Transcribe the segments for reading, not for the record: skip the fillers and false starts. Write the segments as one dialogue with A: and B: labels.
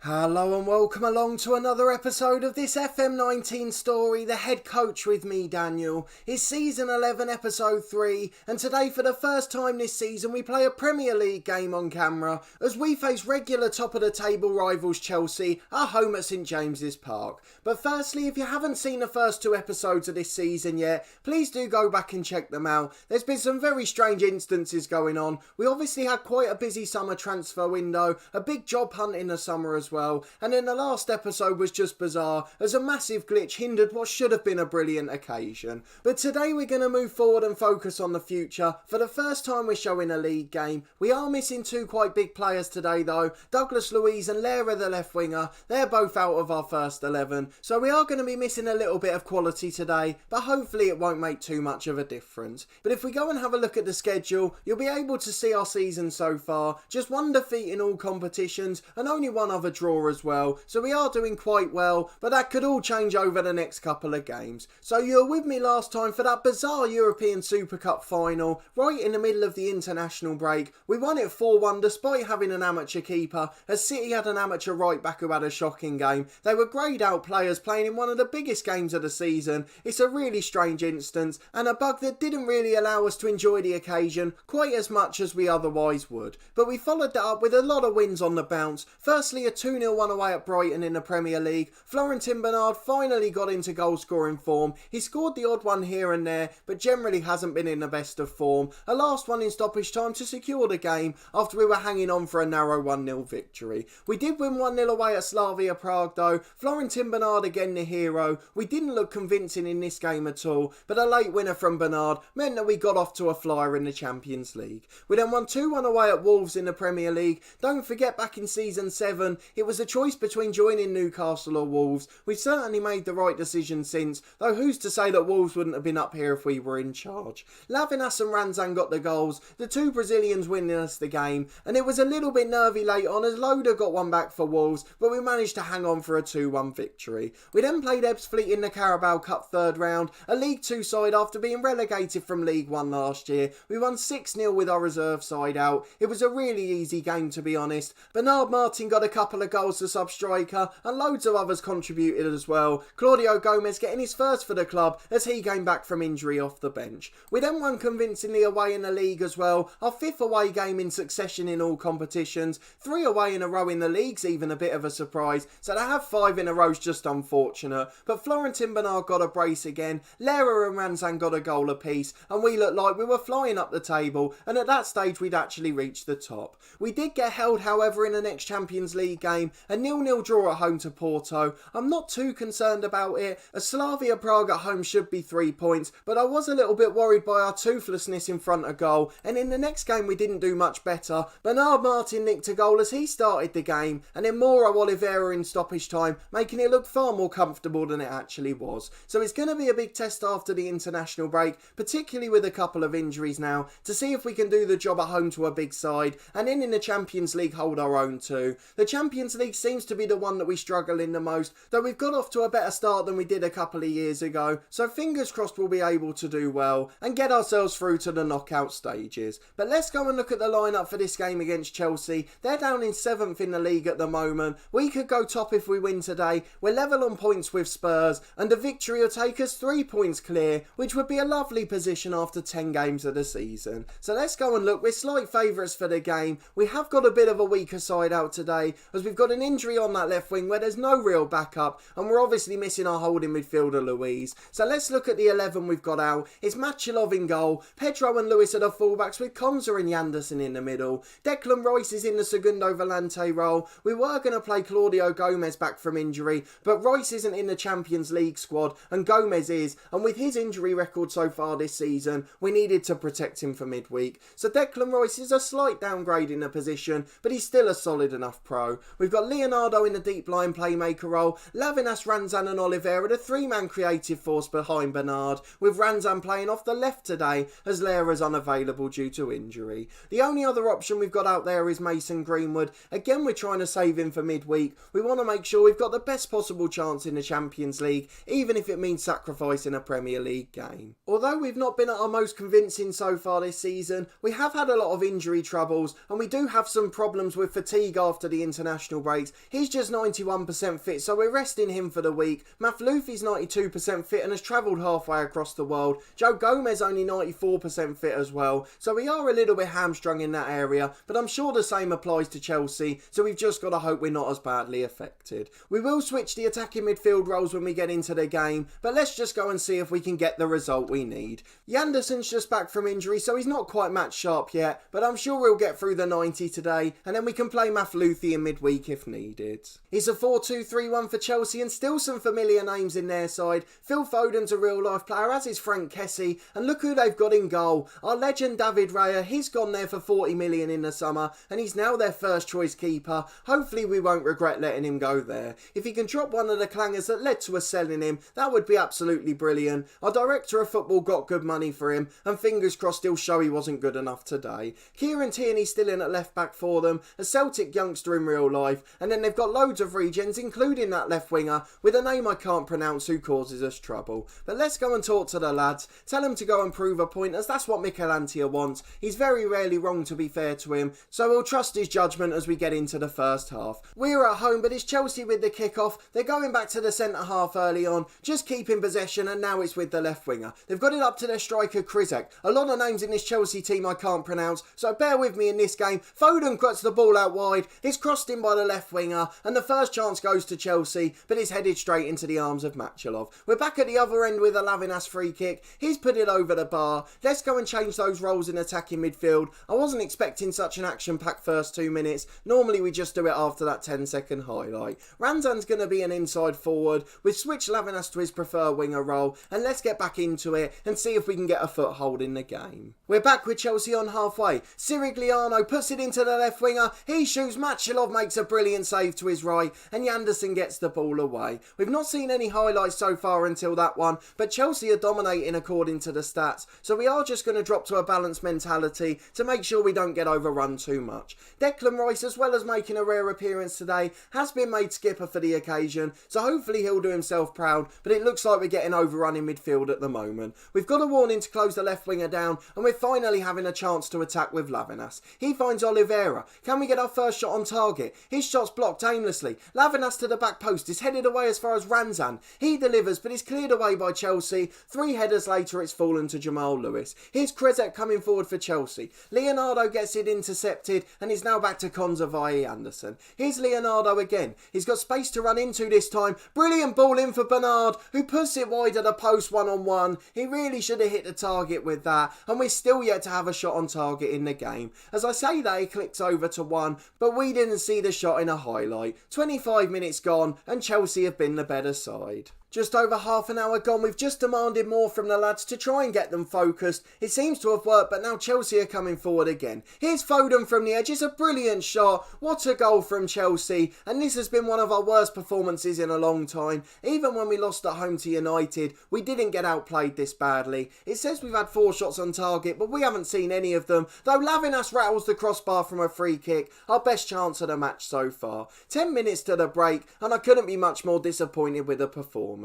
A: Hello and welcome along to another episode of this FM19 story, The Head Coach with me, Daniel. It's season 11, episode 3, and today for the first time this season we play a Premier League game on camera as we face regular top of the table rivals Chelsea at home at St James's Park. But firstly, if you haven't seen the first 2 episodes of this season yet, please do go back and check them out. There's been some very strange instances going on. We obviously had quite a busy summer transfer window, a big job hunt in the summer as well. And then the last episode was just bizarre as a massive glitch hindered what should have been a brilliant occasion. But today we're going to move forward and focus on the future. For the first time we're showing a league game. We are missing 2 quite big players today though. Douglas Luiz and Lara the left winger. They're both out of our first 11. So we are going to be missing a little bit of quality today, but hopefully it won't make too much of a difference. But if we go and have a look at the schedule, you'll be able to see our season so far. Just 1 defeat in all competitions and only 1 other draw as well, so we are doing quite well, but that could all change over the next couple of games. So you were with me last time for that bizarre European Super Cup final, right in the middle of the international break. We won it 4-1 despite having an amateur keeper, as City had an amateur right back who had a shocking game. They were greyed out players playing in one of the biggest games of the season. It's a really strange instance, and a bug that didn't really allow us to enjoy the occasion quite as much as we otherwise would. But we followed that up with a lot of wins on the bounce. Firstly, a 2-0 one away at Brighton in the Premier League. Florentin Bernard finally got into goal scoring form. He scored the odd one here and there, but generally hasn't been in the best of form. A last one in stoppage time to secure the game after we were hanging on for a narrow 1-0 victory. We did win 1-0 away at Slavia Prague though. Florentin Bernard again the hero. We didn't look convincing in this game at all, but a late winner from Bernard meant that we got off to a flyer in the Champions League. We then won 2-1 away at Wolves in the Premier League. Don't forget back in season 7, it was a choice between joining Newcastle or Wolves. We've certainly made the right decision since, though who's to say that Wolves wouldn't have been up here if we were in charge. Lavinas and Ranzan got the goals, the 2 Brazilians winning us the game, and it was a little bit nervy late on as Loda got one back for Wolves, but we managed to hang on for a 2-1 victory. We then played Ebbsfleet in the Carabao Cup third round, a League 2 side after being relegated from League 1 last year. We won 6-0 with our reserve side out. It was a really easy game to be honest. Bernard Martin got a couple of goals to sub-striker, and loads of others contributed as well. Claudio Gomez getting his first for the club as he came back from injury off the bench. We then won convincingly away in the league as well, our 5th away game in succession in all competitions. 3 away in a row in the league's even a bit of a surprise, so to have 5 in a row's just unfortunate. But Florentin Bernard got a brace again, Lara and Ranzan got a goal apiece, and we looked like we were flying up the table, and at that stage we'd actually reached the top. We did get held however in the next Champions League game, a 0-0 draw at home to Porto. I'm not too concerned about it, as Slavia Prague at home should be 3 points, but I was a little bit worried by our toothlessness in front of goal, and in the next game we didn't do much better. Bernard Martin nicked a goal as he started the game, and then Mauro Oliveira in stoppage time, making it look far more comfortable than it actually was. So it's going to be a big test after the international break, particularly with a couple of injuries now, to see if we can do the job at home to a big side, and then in the Champions League hold our own too. The Champions League seems to be the one that we struggle in the most, though we've got off to a better start than we did a couple of years ago, so fingers crossed we'll be able to do well and get ourselves through to the knockout stages. But let's go and look at the lineup for this game against Chelsea. They're down in 7th in the league at the moment. We could go top if we win today. We're level on points with Spurs, and a victory will take us 3 points clear, which would be a lovely position after 10 games of the season. So let's go and look. We're slight favourites for the game. We have got a bit of a weaker side out today, as we've got an injury on that left wing where there's no real backup, and we're obviously missing our holding midfielder Luiz. So let's look at the 11 we've got out. It's Machilov in goal, Pedro and Lewis are the fullbacks with Konza and Yanderson in the middle. Declan Rice is in the Segundo Volante role. We were going to play Claudio Gomez back from injury, but Rice isn't in the Champions League squad and Gomez is, and with his injury record so far this season, we needed to protect him for midweek. So Declan Rice is a slight downgrade in the position, but he's still a solid enough pro. We've got Leonardo in the deep line playmaker role, Lavinas, Ranzan and Oliveira, the 3-man creative force behind Bernard, with Ranzan playing off the left today as Lera's unavailable due to injury. The only other option we've got out there is Mason Greenwood. Again, we're trying to save him for midweek. We want to make sure we've got the best possible chance in the Champions League, even if it means sacrificing a Premier League game. Although we've not been at our most convincing so far this season, we have had a lot of injury troubles, and we do have some problems with fatigue after the international international breaks. He's just 91% fit, so we're resting him for the week. Mafloufi's 92% fit and has travelled halfway across the world. Joe Gomez only 94% fit as well, so we are a little bit hamstrung in that area, but I'm sure the same applies to Chelsea, so we've just got to hope we're not as badly affected. We will switch the attacking midfield roles when we get into the game, but let's just go and see if we can get the result we need. Yanderson's just back from injury, so he's not quite match sharp yet, but I'm sure we'll get through the 90 today, and then we can play Mafloufi in midweek if needed. It's a 4-2-3-1 for Chelsea, and still some familiar names in their side. Phil Foden's a real life player, as is Frank Kessie, and look who they've got in goal. Our legend David Raya, he's gone there for 40 million in the summer, and he's now their first choice keeper. Hopefully we won't regret letting him go there. If he can drop one of the clangers that led to us selling him, that would be absolutely brilliant. Our director of football got good money for him, and fingers crossed he'll show he wasn't good enough today. Kieran Tierney's still in at left back for them, a Celtic youngster in real life, and then they've got loads of regens, including that left winger with a name I can't pronounce who causes us trouble. But let's go and talk to the lads, tell them to go and prove a point, as that's what Mikel Antia wants. He's very rarely wrong, to be fair to him, so we'll trust his judgment as we get into the first half. We're at home, but it's Chelsea with the kick-off. They're going back to the centre half early on, just keeping possession, and now it's with the left winger. They've got it up to their striker Krizek. A lot of names in this Chelsea team I can't pronounce, so bear with me in this game. Foden cuts the ball out wide, it's crossed in by the left winger, and the first chance goes to Chelsea, but it's headed straight into the arms of Machalov. We're back at the other end with a Lavinas free kick. He's put it over the bar. Let's go and change those roles in attacking midfield. I wasn't expecting such an action-packed first 2 minutes. Normally we just do it after that 10-second highlight. Ranzan's going to be an inside forward. We've switched Lavinas to his preferred winger role, and let's get back into it and see if we can get a foothold in the game. We're back with Chelsea on halfway. Sirigliano puts it into the left winger. He shoots. Machalov makes a brilliant save to his right, and Yanderson gets the ball away. We've not seen any highlights so far until that one, but Chelsea are dominating according to the stats, so we are just going to drop to a balanced mentality to make sure we don't get overrun too much. Declan Rice, as well as making a rare appearance today, has been made skipper for the occasion, so hopefully he'll do himself proud, but it looks like we're getting overrun in midfield at the moment. We've got a warning to close the left winger down, and we're finally having a chance to attack with Lavinas. He finds Oliveira. Can we get our first shot on target? His shot's blocked aimlessly. Lavinas to the back post is headed away as far as Ranzan. He delivers, but is cleared away by Chelsea. 3 headers later, it's fallen to Jamal Lewis. Here's Krizek coming forward for Chelsea. Leonardo gets it intercepted, and is now back to Konzavai Anderson. Here's Leonardo again. He's got space to run into this time. Brilliant ball in for Bernard, who puts it wide at a post one-on-one. He really should have hit the target with that, and we're still yet to have a shot on target in the game. As I say that, he clicks over to one, but we didn't see the shot in a highlight. 25 minutes gone, and Chelsea have been the better side. Just over half an hour gone, we've just demanded more from the lads to try and get them focused. It seems to have worked, but now Chelsea are coming forward again. Here's Foden from the edge. It's a brilliant shot. What a goal from Chelsea. And this has been one of our worst performances in a long time. Even when we lost at home to United, we didn't get outplayed this badly. It says we've had 4 shots on target, but we haven't seen any of them. Though Lavinas rattles the crossbar from a free kick. Our best chance of the match so far. 10 minutes to the break, and I couldn't be much more disappointed with the performance.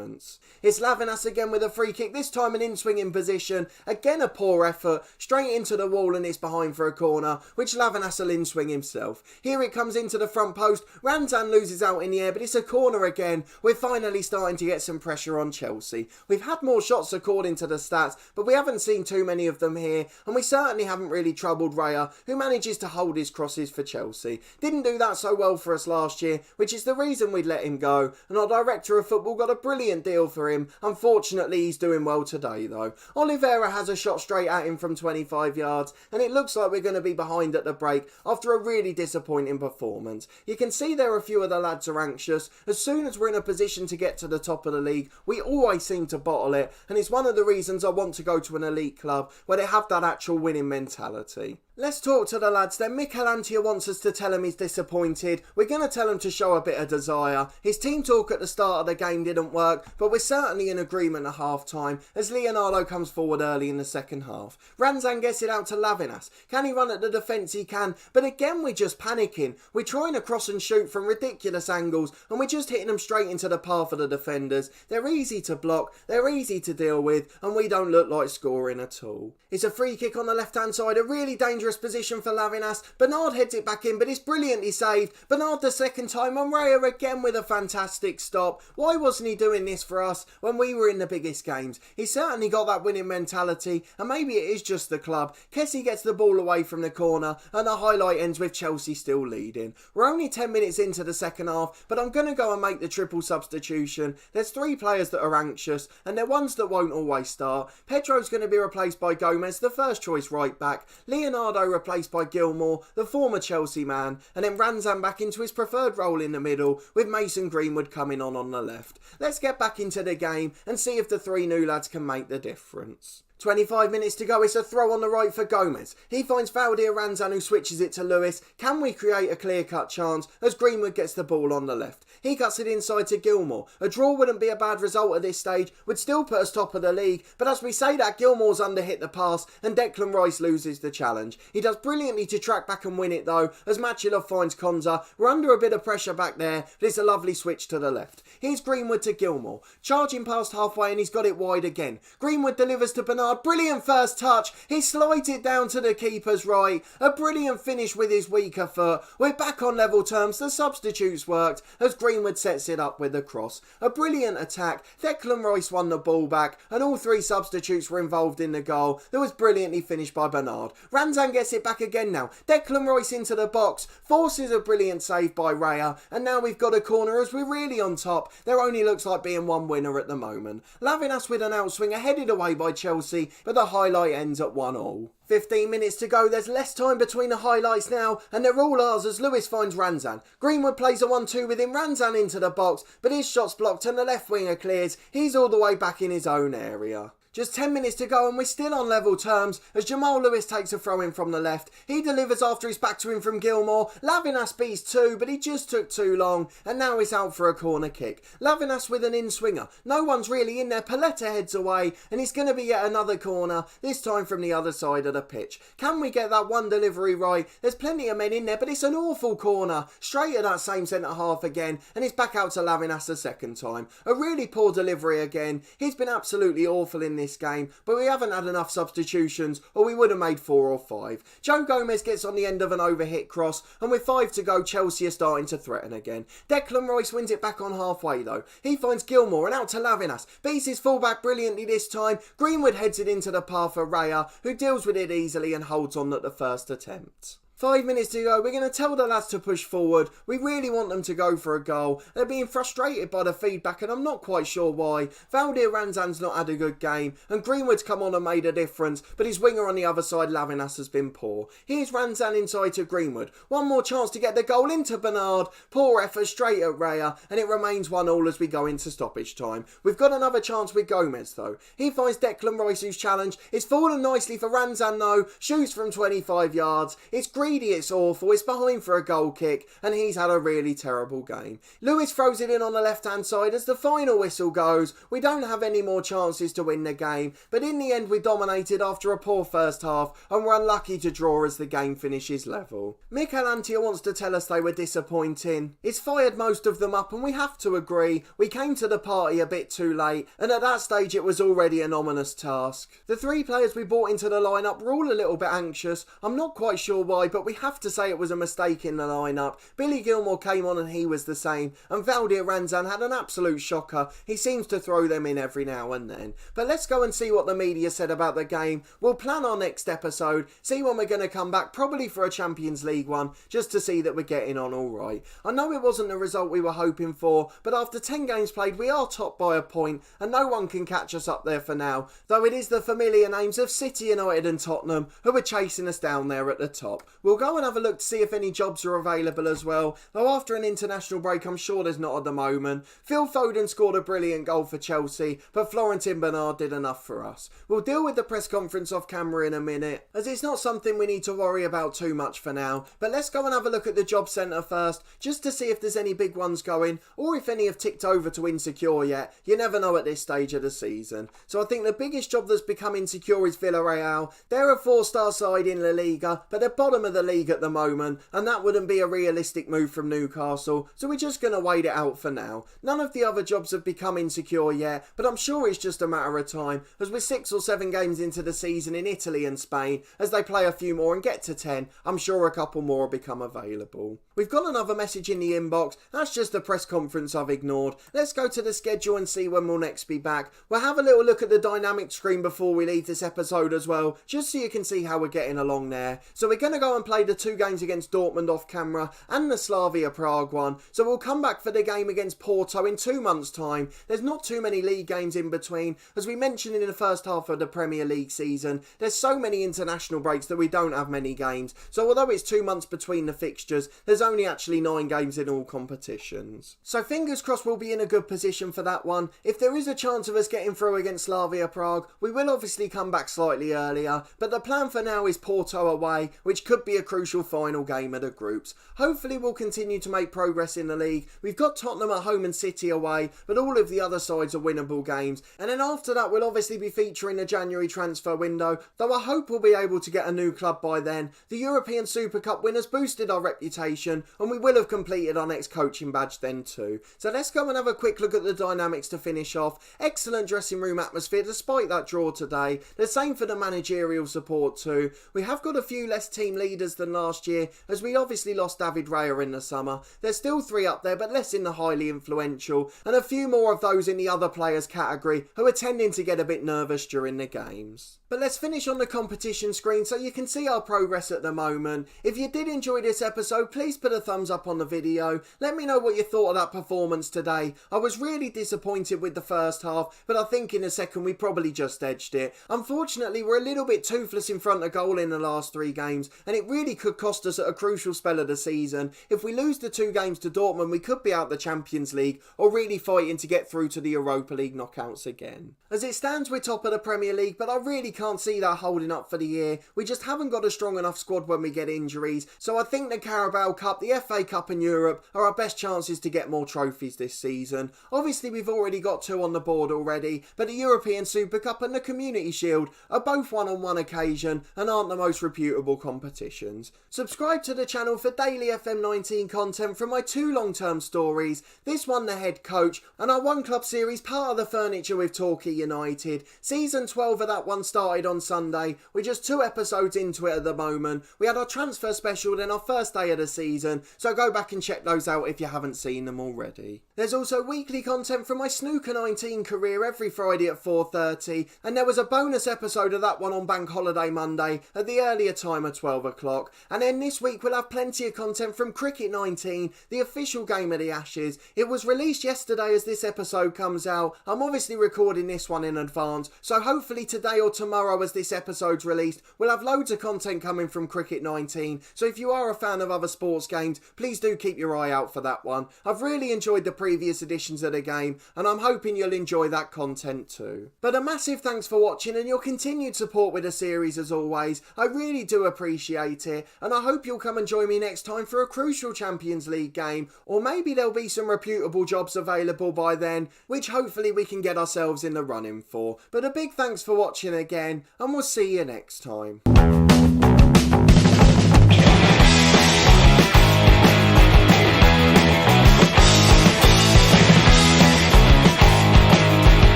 A: It's Lavinas again with a free kick, this time an in-swinging position. Again a poor effort, straight into the wall, and it's behind for a corner, which Lavinas will in-swing himself. Here it comes into the front post. Ranzan loses out in the air, but it's a corner again. We're finally starting to get some pressure on Chelsea. We've had more shots according to the stats, but we haven't seen too many of them here, and we certainly haven't really troubled Raya, who manages to hold his crosses for Chelsea. Didn't do that so well for us last year, which is the reason we'd let him go, and our director of football got a brilliant deal for him. Unfortunately, he's doing well today though. Oliveira has a shot straight at him from 25 yards, and it looks like we're going to be behind at the break after a really disappointing performance. You can see there a few of the lads are anxious. As soon as we're in a position to get to the top of the league, we always seem to bottle it, and it's one of the reasons I want to go to an elite club where they have that actual winning mentality. Let's talk to the lads then. Mikel Antia wants us to tell him he's disappointed. We're going to tell him to show a bit of desire. His team talk at the start of the game didn't work, but we're certainly in agreement at half time as Leonardo comes forward early in the second half. Ranzan gets it out to Lavinas. Can he run at the defence? He can, but again we're just panicking. We're trying to cross and shoot from ridiculous angles, and we're just hitting them straight into the path of the defenders. They're easy to block, they're easy to deal with, and we don't look like scoring at all. It's a free kick on the left hand side, a really dangerous dangerous position for Lavinas. Bernard heads it back in, but it's brilliantly saved. Bernard the second time, and Raya again with a fantastic stop. Why wasn't he doing this for us when we were in the biggest games? He certainly got that winning mentality, and maybe it is just the club. Kessie gets the ball away from the corner, and the highlight ends with Chelsea still leading. We're only 10 minutes into the second half, but I'm going to go and make the triple substitution. There's 3 players that are anxious, and they're ones that won't always start. Pedro's going to be replaced by Gomez, the first choice right back. Leonardo replaced by Gilmour, the former Chelsea man, and then Ranzan back into his preferred role in the middle, with Mason Greenwood coming on the left. Let's get back into the game and see if the 3 new lads can make the difference. 25 minutes to go, it's a throw on the right for Gomez. He finds Valdir Ranzan, who switches it to Lewis. Can we create a clear-cut chance as Greenwood gets the ball on the left? He cuts it inside to Gilmour. A draw wouldn't be a bad result at this stage, would still put us top of the league, but as we say that, Gilmour's underhit the pass and Declan Rice loses the challenge. He does brilliantly to track back and win it though, as Machilov finds Konza. We're under a bit of pressure back there, but it's a lovely switch to the left. Here's Greenwood to Gilmour. Charging past halfway and he's got it wide again. Greenwood delivers to Bernard. Brilliant first touch. He slides it down to the keeper's right. A brilliant finish with his weaker foot. We're back on level terms. The substitutes worked as Greenwood sets it up with a cross. A brilliant attack. Declan Rice won the ball back and all 3 substitutes were involved in the goal that was brilliantly finished by Bernard. Ranzan gets it back again now. Declan Rice into the box. Forces a brilliant save by Raya, and now we've got a corner as we're really on top. There only looks like being one winner at the moment. Lavinas with an outswinger headed away by Chelsea, but the highlight ends at 1-1. 15 minutes to go, there's less time between the highlights now, and they're all ours as Lewis finds Ranzan. Greenwood plays a 1-2 with him, Ranzan into the box, but his shot's blocked and the left winger clears. He's all the way back in his own area. Just 10 minutes to go and we're still on level terms as Jamal Lewis takes a throw in from the left. He delivers after he's back to him from Gilmour. Lavinas beats 2, but he just took too long and now he's out for a corner kick. Lavinas with an in-swinger. No one's really in there. Paletta heads away and it's going to be yet another corner, this time from the other side of the pitch. Can we get that one delivery right? There's plenty of men in there, but it's an awful corner. Straight at that same centre half again and it's back out to Lavinas a second time. A really poor delivery again. He's been absolutely awful in this game, but we haven't had enough substitutions or we would have made 4 or 5. Joe Gomez gets on the end of an overhit cross and with 5 to go Chelsea are starting to threaten again. Declan Rice wins it back on halfway though. He finds Gilmour and out to Lavinas. Beats his fullback brilliantly this time. Greenwood heads it into the path of Raya, who deals with it easily and holds on at the first attempt. 5 minutes to go, we're going to tell the lads to push forward. We really want them to go for a goal. They're being frustrated by the feedback and I'm not quite sure why. Valdir Ranzan's not had a good game and Greenwood's come on and made a difference, but his winger on the other side, Lavinas, has been poor. Here's Ranzan inside to Greenwood. One more chance to get the goal into Bernard. Poor effort straight at Raya and it remains 1-1 as we go into stoppage time. We've got another chance with Gomez though. He finds Declan Rice who's challenged. It's fallen nicely for Ranzan though. Shoots from 25 yards. It's greedy, it's awful, it's behind for a goal kick and he's had a really terrible game. Lewis throws it in on the left hand side as the final whistle goes. We don't have any more chances to win the game, but in the end we dominated after a poor first half and we're unlucky to draw as the game finishes level. Mikel Antia wants to tell us they were disappointing. It's fired most of them up and we have to agree. We came to the party a bit too late and at that stage it was already an ominous task. The 3 players we brought into the lineup were all a little bit anxious. I'm not quite sure why, but we have to say it was a mistake in the lineup. Billy Gilmour came on and he was the same, and Valdir Ranzan had an absolute shocker. He seems to throw them in every now and then. But let's go and see what the media said about the game. We'll plan our next episode, see when we're going to come back, probably for a Champions League one, just to see that we're getting on alright. I know it wasn't the result we were hoping for, but after 10 games played we are top by a point, and no one can catch us up there for now, though it is the familiar names of City, United and Tottenham who are chasing us down there at the top. We'll go and have a look to see if any jobs are available as well, though after an international break I'm sure there's not at the moment. Phil Foden scored a brilliant goal for Chelsea, but Florentin Bernard did enough for us. We'll deal with the press conference off camera in a minute, as it's not something we need to worry about too much for now, but let's go and have a look at the job centre first, just to see if there's any big ones going, or if any have ticked over to insecure yet. You never know at this stage of the season. So I think the biggest job that's become insecure is Villarreal. They're a 4-star side in La Liga, but they're bottom of the the league at the moment, and that wouldn't be a realistic move from Newcastle, so we're just going to wait it out for now. None of the other jobs have become insecure yet, but I'm sure it's just a matter of time, as we're 6 or 7 games into the season in Italy and Spain. As they play a few more and get to 10, I'm sure a couple more will become available. We've got another message in the inbox. That's just the press conference I've ignored. Let's go to the schedule and see when we'll next be back. We'll have a little look at the dynamic screen before we leave this episode as well, just so you can see how we're getting along there. So we're going to go and play the 2 games against Dortmund off camera and the Slavia Prague one. So we'll come back for the game against Porto in 2 months' time. There's not too many league games in between. As we mentioned in the first half of the Premier League season, there's so many international breaks that we don't have many games. So although it's 2 months between the fixtures, there's only actually 9 games in all competitions. So fingers crossed we'll be in a good position for that one. If there is a chance of us getting through against Slavia Prague, we will obviously come back slightly earlier, but the plan for now is Porto away, which could be a crucial final game of the groups. Hopefully we'll continue to make progress in the league. We've got Tottenham at home and City away, but all of the other sides are winnable games. And then after that we'll obviously be featuring the January transfer window, though I hope we'll be able to get a new club by then. The European Super Cup winners boosted our reputation, and we will have completed our next coaching badge then too. So let's go and have a quick look at the dynamics to finish off. Excellent dressing room atmosphere despite that draw today. The same for the managerial support too. We have got a few less team leaders than last year, as we obviously lost David Raya in the summer. There's still 3 up there, but less in the highly influential, and a few more of those in the other players category who are tending to get a bit nervous during the games. But let's finish on the competition screen so you can see our progress at the moment. If you did enjoy this episode, please put a thumbs up on the video. Let me know what you thought of that performance today. I was really disappointed with the first half, but I think in the second we probably just edged it. Unfortunately, we're a little bit toothless in front of goal in the last 3 games, and it really could cost us at a crucial spell of the season. If we lose the 2 games to Dortmund, we could be out the Champions League, or really fighting to get through to the Europa League knockouts again. As it stands, we're top of the Premier League, but I really can't see that holding up for the year. We just haven't got a strong enough squad when we get injuries, so I think the Carabao Cup, the FA Cup and Europe are our best chances to get more trophies this season. Obviously we've already got 2 on the board already, but the European Super Cup and the Community Shield are both won on 1 occasion and aren't the most reputable competitions. Subscribe to the channel for daily FM19 content from my 2 long-term stories, this one The Head Coach, and our 1 club series Part of the Furniture with Torquay United. Season 12 of that one started on Sunday. We're just 2 episodes into it at the moment. We had our transfer special then our first day of the season, so go back and check those out if you haven't seen them already. There's also weekly content from my Snooker 19 career every Friday at 4:30, and there was a bonus episode of that one on Bank Holiday Monday at the earlier time of 12 o'clock. And then this week we'll have plenty of content from Cricket 19, the official game of the Ashes. It was released yesterday as this episode comes out. I'm obviously recording this one in advance, so hopefully today or tomorrow as this episode's released, we'll have loads of content coming from Cricket 19. So if you are a fan of other sports games, please do keep your eye out for that one. I've really enjoyed the previous editions of the game, and I'm hoping you'll enjoy that content too. But a massive thanks for watching and your continued support with the series as always. I really do appreciate it, and I hope you'll come and join me next time for a crucial Champions League game, or maybe there'll be some reputable jobs available by then, which hopefully we can get ourselves in the running for. But a big thanks for watching again, and we'll see you next time.